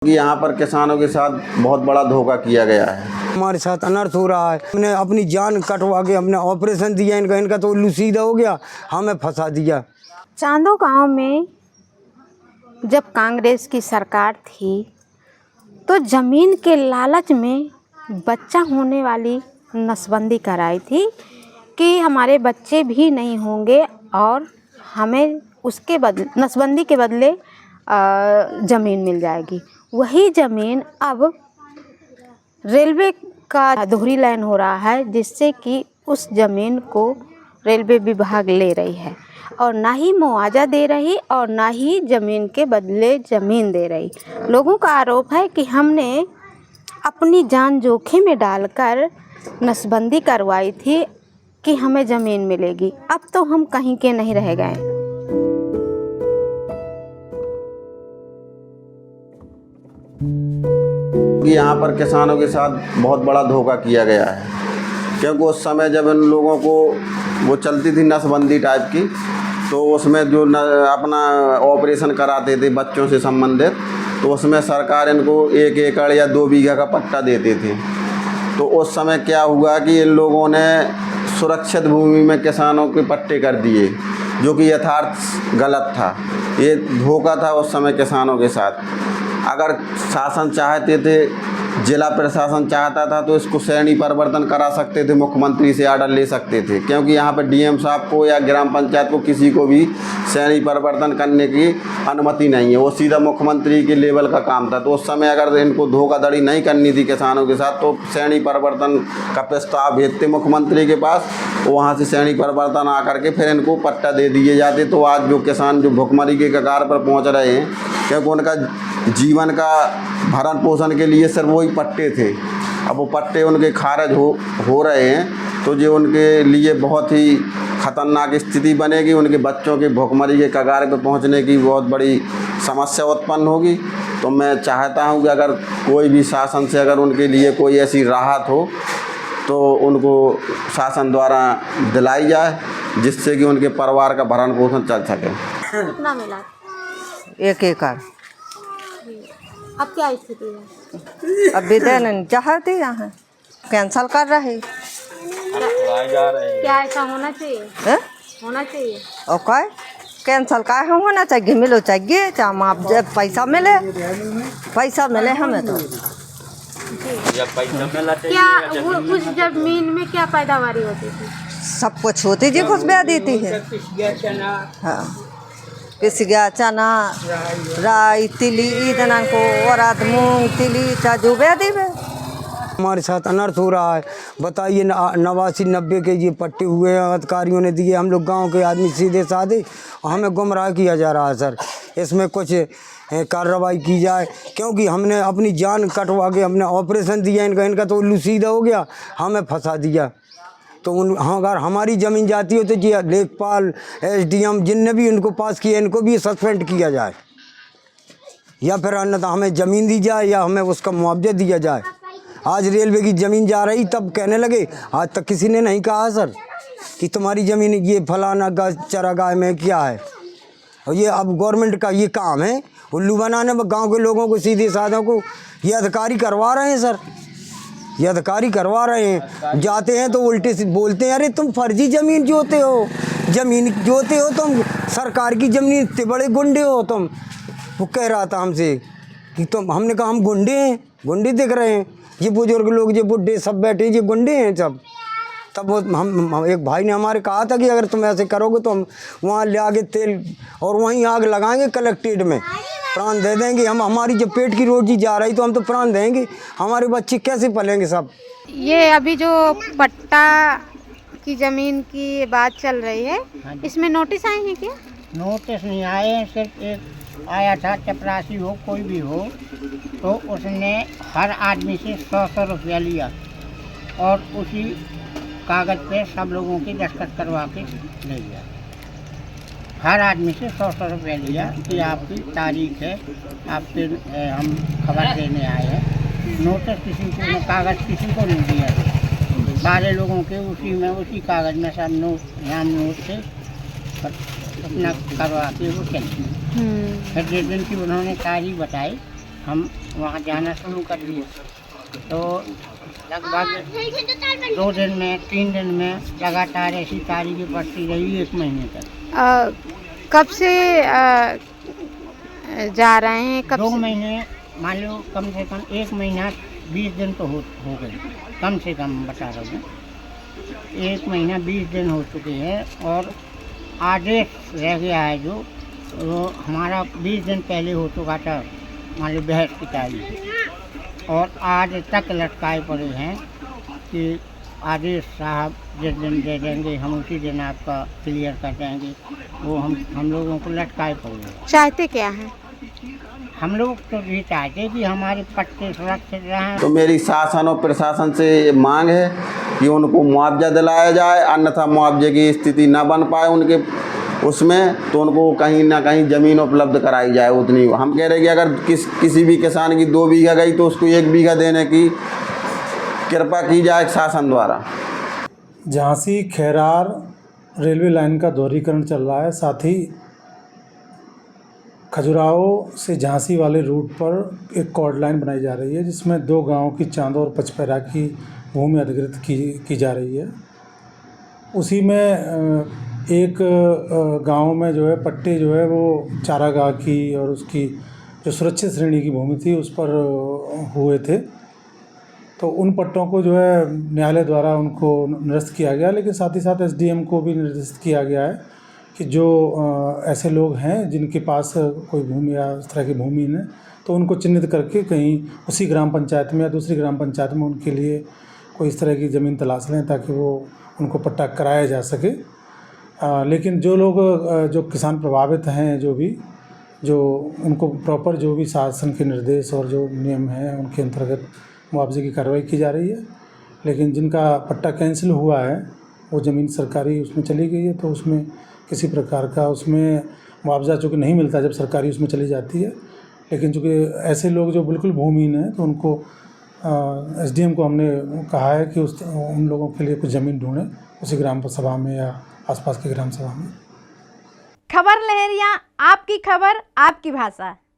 कि यहाँ पर किसानों के साथ बहुत बड़ा धोखा किया गया है। हमारे साथ अनर्थ हो रहा है। हमने अपनी जान कटवा के अपने ऑपरेशन दिया, इनका तो उल्लू सीधा हो गया, हमें फंसा दिया। चांदो गांव में जब कांग्रेस की सरकार थी तो ज़मीन के लालच में बच्चा होने वाली नसबंदी कराई थी कि हमारे बच्चे भी नहीं होंगे और हमें उसके बदले नसबंदी के बदले ज़मीन मिल जाएगी। वही ज़मीन अब रेलवे का दोहरी लाइन हो रहा है, जिससे कि उस ज़मीन को रेलवे विभाग ले रही है और ना ही मुआवजा दे रही और ना ही ज़मीन के बदले ज़मीन दे रही। लोगों का आरोप है कि हमने अपनी जान जोखिम में डालकर नसबंदी करवाई थी कि हमें ज़मीन मिलेगी। अब तो हम कहीं के नहीं रह गए। कि यहाँ पर किसानों के साथ बहुत बड़ा धोखा किया गया है, क्योंकि उस समय जब इन लोगों को वो चलती थी नसबंदी टाइप की, तो उसमें जो अपना ऑपरेशन कराते थे बच्चों से संबंधित, तो उसमें सरकार इनको 1 एकड़ या 2 बीघा का पट्टा देते थे। तो उस समय क्या हुआ कि इन लोगों ने सुरक्षित भूमि में किसानों के पट्टे कर दिए, जो कि यथार्थ गलत था। ये धोखा था उस समय किसानों के साथ। अगर शासन चाहते थे, जिला प्रशासन चाहता था तो इसको श्रेणी परिवर्तन करा सकते थे, मुख्यमंत्री से आर्डर ले सकते थे, क्योंकि यहाँ पर डीएम साहब को या ग्राम पंचायत को किसी को भी श्रेणी परिवर्तन करने की अनुमति नहीं है। वो सीधा मुख्यमंत्री के लेवल का काम था। तो उस समय अगर इनको धोखाधड़ी नहीं करनी थी किसानों के साथ, तो श्रेणी परिवर्तन का प्रस्ताव भेजते मुख्यमंत्री के पास, वहाँ से श्रेणी परिवर्तन आकर के फिर इनको पट्टा दे दिए जाते। तो आज जो किसान जो भुखमरी के कगार पर पहुँच रहे हैं, क्योंकि उनका जीवन का भरण पोषण के लिए सिर्फ वही पट्टे थे। अब वो पट्टे उनके खारिज हो रहे हैं, तो जो उनके लिए बहुत ही ख़तरनाक स्थिति बनेगी। उनके बच्चों के भुखमरी के कगार पर पहुंचने की बहुत बड़ी समस्या उत्पन्न होगी। तो मैं चाहता हूं कि अगर कोई भी शासन से अगर उनके लिए कोई ऐसी राहत हो तो उनको शासन द्वारा दिलाई जाए, जिससे कि उनके परिवार का भरण पोषण चल सके। कितना मिला? 1 एकड़। अब क्या स्थिति है? अब देना चाहते यहाँ कैंसल कर रहे। क्या ऐसा होना चाहिए? है? होना चाहिए। और क्या कैंसल का होना चाहिए, मिलो चाहिए चाहे माफ पैसा मिले हमें तो। क्या वो उस ज़मीन में क्या पैदावारी होती थी? सब कुछ होती जी, कुछ ब्याह देती है। हाँ, पिस गया चना, राई, तिली, ईदना को और मूंग, तिली जो ब्याह दी है। हमारे साथ अनर्थ हो रहा है। बताइए, 89-90 के ये पट्टे हुए हैं, अधिकारियों ने दिए, हम लोग गांव के आदमी सीधे साधे, और हमें गुमराह किया जा रहा है। सर, इसमें कुछ कार्रवाई की जाए, क्योंकि हमने अपनी जान कटवा के अपने ऑपरेशन दिया, इनका तो उल्लू सीधा हो गया, हमें फंसा दिया। तो अगर हमारी ज़मीन जाती हो तो जी लेखपाल, SDM जिनने भी इनको पास किया, इनको भी सस्पेंड किया जाए, या फिर अन्यथा हमें ज़मीन दी जाए या हमें उसका मुआवजा दिया जाए। आज रेलवे की ज़मीन जा रही, तब कहने लगे, आज तक किसी ने नहीं कहा सर कि तुम्हारी ज़मीन ये फलाना चरागाह में क्या है। और ये अब गवर्नमेंट का ये काम है उल्लू बनाने में, गाँव के लोगों को, सीधे साधों को ये अधिकारी करवा रहे हैं। सर, ये अधिकारी करवा रहे हैं। जाते हैं तो उल्टे से बोलते हैं, अरे तुम फर्जी ज़मीन जोते हो तुम, सरकार की ज़मीन, इतने बड़े गुंडे हो तुम। वो कह रहा था हमसे कि तुम, हमने कहा हम गुंडे हैं, गुंडे दिख रहे हैं, ये बुजुर्ग लोग, ये बुढ़े सब बैठे, ये गुंडे हैं सब। तब वो हम एक भाई ने हमारे कहा था कि अगर तुम ऐसे करोगे तो हम वहाँ ले आके तेल और वहीं आग लगाएंगे, कलेक्ट्रेट में प्राण दे देंगे। हम, हमारी जब पेट की रोटी जा रही तो हम तो प्राण देंगे, हमारे बच्चे कैसे पलेंगे सब। ये अभी जो पट्टा की ज़मीन की बात चल रही है, इसमें नोटिस आए हैं क्या? नोटिस नहीं आए, सिर्फ एक आया था, चपरासी हो कोई भी हो, तो उसने हर आदमी से 100 रुपया लिया और उसी कागज़ पे सब लोगों की दस्तखत करवा के ले गया। हर आदमी से 100 रुपया लिया कि आपकी तारीख है, आपके हम खबर देने आए हैं। नोटिस किसी को, कागज़ किसी को नहीं दिया। 12 लोगों के उसी कागज़ में सब नाम नोट से अपना करवा के वो चली। फिर जिस दिन की उन्होंने तारीख बताई, हम वहाँ जाना शुरू कर दिए। तो लगभग 2 दिन में 3 दिन में लगातार ऐसी तारीखें पड़ती रही 1 महीने तक। कब से जा रहे हैं? कब 2 से? महीने, मान लो कम से कम 1 महीना 20 दिन तो हो गए, कम से कम बता रहा हूँ। 1 महीना 20 दिन हो चुके हैं और आदेश रह गया है जो वो हमारा 20 दिन पहले हो चुका था, मान लो बहस की तारीख, और आज तक लटकाए पड़े हैं कि आदेश साहब जिस दिन दे देंगे हम उसी दिन आपका क्लियर कर देंगे। वो हम लोगों को लटकाए पड़े हैं। चाहते क्या हैं? हम लोग तो ये चाहते कि हमारे पट्टे सुरक्षित रहें। तो मेरी शासन और प्रशासन से मांग है कि उनको मुआवजा दिलाया जाए, अन्यथा मुआवजे की स्थिति ना बन पाए उनके उसमें, तो उनको कहीं ना कहीं ज़मीन उपलब्ध कराई जाए उतनी। हम कह रहे हैं कि अगर किसी भी किसान की 2 बीघा गई तो उसको 1 बीघा देने की कृपा की जाए शासन द्वारा। झांसी खैरार रेलवे लाइन का दोहरीकरण चल रहा है, साथ ही खजुराहो से झांसी वाले रूट पर एक कॉर्ड लाइन बनाई जा रही है, जिसमें 2 गांवों की चांदो और पचपैरा की भूमि अधिग्रहित की जा रही है। उसी में एक गांव में जो है पट्टे जो है वो चारागाह की और उसकी जो सुरक्षित श्रेणी की भूमि थी उस पर हुए थे। तो उन पट्टों को जो है न्यायालय द्वारा उनको निरस्त किया गया, लेकिन साथ ही साथ एसडीएम को भी निर्देशित किया गया है कि जो ऐसे लोग हैं जिनके पास कोई भूमि या इस तरह की भूमि है तो उनको चिन्हित करके कहीं उसी ग्राम पंचायत में या दूसरी ग्राम पंचायत में उनके लिए कोई इस तरह की ज़मीन तलाश लें ताकि वो उनको पट्टा कराया जा सके। लेकिन जो लोग जो किसान प्रभावित हैं जो उनको प्रॉपर जो भी शासन के निर्देश और जो नियम हैं उनके अंतर्गत मुआवजे की कार्रवाई की जा रही है। लेकिन जिनका पट्टा कैंसिल हुआ है वो ज़मीन सरकारी उसमें चली गई है, तो उसमें किसी प्रकार का उसमें मुआवजा चूँकि नहीं मिलता जब सरकारी उसमें चली जाती है। लेकिन चूँकि ऐसे लोग जो बिल्कुल भूमिहीन हैं तो उनको एसडीएम को हमने कहा है कि उन लोगों के लिए कुछ ज़मीन ढूंढें उसी ग्राम सभा में या आसपास की ग्राम सभा में। खबर लहरिया, आपकी खबर आपकी भाषा।